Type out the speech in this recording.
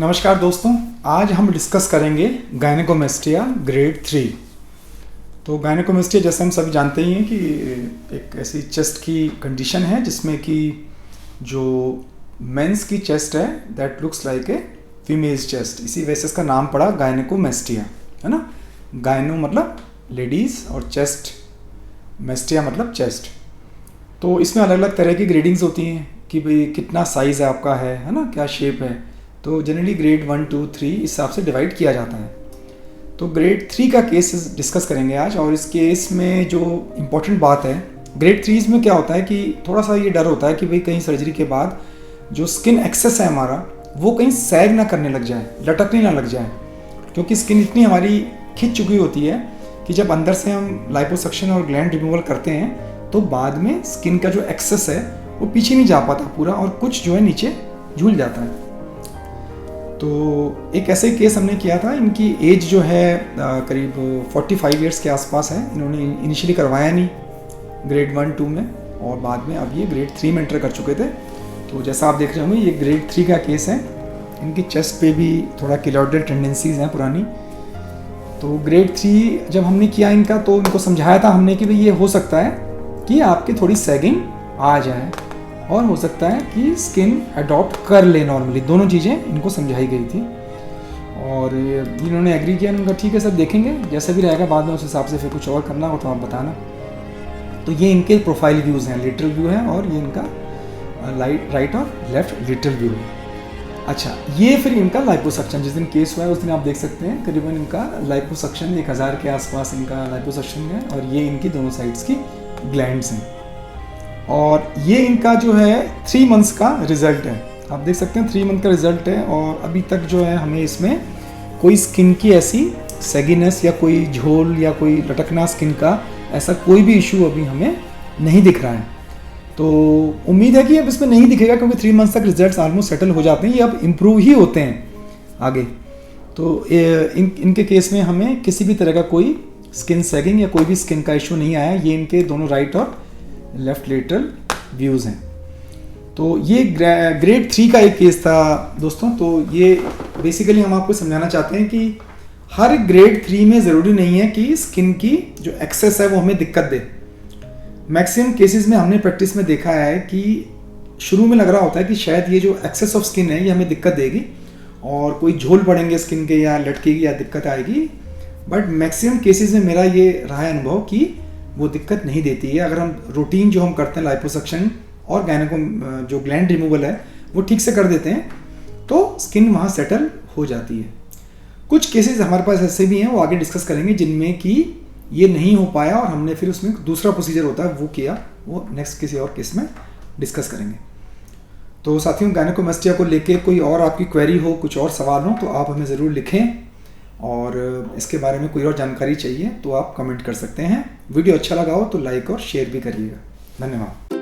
नमस्कार दोस्तों, आज हम डिस्कस करेंगे गायनेकोमेस्टिया ग्रेड 3। तो गायनेकोमेस्टिया जैसे हम सभी जानते ही हैं कि एक ऐसी चेस्ट की कंडीशन है जिसमें कि जो मेंस की चेस्ट है that looks like a females chest, इसी वजह से इसका नाम पड़ा गायनेकोमेस्टिया, है ना। गायनो मतलब लेडीज़ और चेस्ट, मेस्टिया मतलब चेस्ट। तो इसमें अलग अलग तरह की ग्रेडिंग्स होती हैं कि भाई कितना साइज़ है आपका है ना, क्या शेप है। तो जनरली ग्रेड 1, 2, 3 इस हिसाब से डिवाइड किया जाता है। तो ग्रेड 3 का केस डिस्कस करेंगे आज। और इस केस में जो इम्पोर्टेंट बात है, ग्रेड 3 में क्या होता है कि थोड़ा सा ये डर होता है कि भाई कहीं सर्जरी के बाद जो स्किन एक्सेस है हमारा वो कहीं सैग ना करने लग जाए, लटकने ना लग जाए, क्योंकि स्किन इतनी हमारी खिंच चुकी होती है कि जब अंदर से हम लाइपोसक्शन और ग्लैंड रिमूवल करते हैं तो बाद में स्किन का जो एक्सेस है वो पीछे नहीं जा पाता पूरा, और कुछ जो है नीचे झूल जाता है। तो एक ऐसे केस हमने किया था। इनकी एज जो है करीब 45 इयर्स के आसपास है। इन्होंने इनिशियली करवाया नहीं ग्रेड 1, 2 में, और बाद में अब ये ग्रेड 3 में एंटर कर चुके थे। तो जैसा आप देख रहे होंगे ये ग्रेड 3 का केस है। इनकी चेस्ट पे भी थोड़ा किलॉइडल टेंडेंसीज हैं पुरानी। तो ग्रेड 3 जब हमने किया इनका तो इनको समझाया था हमने कि भाई ये हो सकता है कि आपकी थोड़ी सैगिंग आ जाए और हो सकता है कि स्किन अडॉप्ट कर ले नॉर्मली, दोनों चीज़ें इनको समझाई गई थी। और इन्होंने एग्री किया। उनका ठीक है सर, देखेंगे जैसा भी रहेगा, बाद में उस हिसाब से फिर कुछ और करना हो तो आप बताना। तो ये इनके प्रोफाइल व्यूज़ हैं, लेटरल व्यू है और ये इनका राइट और लेफ्ट लेटरल व्यू है। अच्छा, ये फिर इनका लाइपोसक्शन जिस दिन केस हुआ है उस दिन आप देख सकते हैं करीबन इनका लाइपोसक्शन 1000 के आसपास इनका लाइपोसक्शन है, और ये इनकी दोनों साइड्स की ग्लैंड्स हैं। और ये इनका जो है 3 मंथ्स का रिजल्ट है। आप देख सकते हैं 3 मंथ का रिजल्ट है, और अभी तक जो है हमें इसमें कोई स्किन की ऐसी सेगिनेस या कोई झोल या कोई लटकना स्किन का ऐसा कोई भी इशू अभी हमें नहीं दिख रहा है। तो उम्मीद है कि अब इसमें नहीं दिखेगा, क्योंकि 3 मंथ्स तक रिजल्ट्स ऑलमोस्ट सेटल हो जाते हैं, ये अब इम्प्रूव ही होते हैं आगे। तो इनके केस में हमें किसी भी तरह का कोई स्किन सेगिंग या कोई भी स्किन का इशू नहीं आया। ये इनके दोनों राइट और लेफ्ट लेटरल व्यूज़ हैं। तो ये ग्रेड 3 का एक केस था दोस्तों। तो ये बेसिकली हम आपको समझाना चाहते हैं कि हर ग्रेड 3 में ज़रूरी नहीं है कि स्किन की जो एक्सेस है वो हमें दिक्कत दे। मैक्सिमम केसेस में हमने प्रैक्टिस में देखा है कि शुरू में लग रहा होता है कि शायद ये जो एक्सेस ऑफ स्किन है ये हमें दिक्कत देगी और कोई झोल पड़ेंगे स्किन के या लटकेगी या दिक्कत आएगी। बट मैक्सिमम केसेस में मेरा ये रहा है अनुभव कि वो दिक्कत नहीं देती है। अगर हम रूटीन जो हम करते हैं लाइपोसक्शन और गायनेको जो ग्लैंड रिमूवल है वो ठीक से कर देते हैं तो स्किन वहाँ सेटल हो जाती है। कुछ केसेस हमारे पास ऐसे भी हैं, वो आगे डिस्कस करेंगे, जिनमें कि ये नहीं हो पाया और हमने फिर उसमें दूसरा प्रोसीजर होता है वो किया, वो नेक्स्ट किसी और केस में डिस्कस करेंगे। तो साथियों, गायनेकोमेस्टिया को लेके कोई और आपकी क्वेरी हो, कुछ और सवाल हो तो आप हमें ज़रूर लिखें, और इसके बारे में कोई और जानकारी चाहिए तो आप कमेंट कर सकते हैं। वीडियो अच्छा लगा हो तो लाइक और शेयर भी करिएगा। धन्यवाद।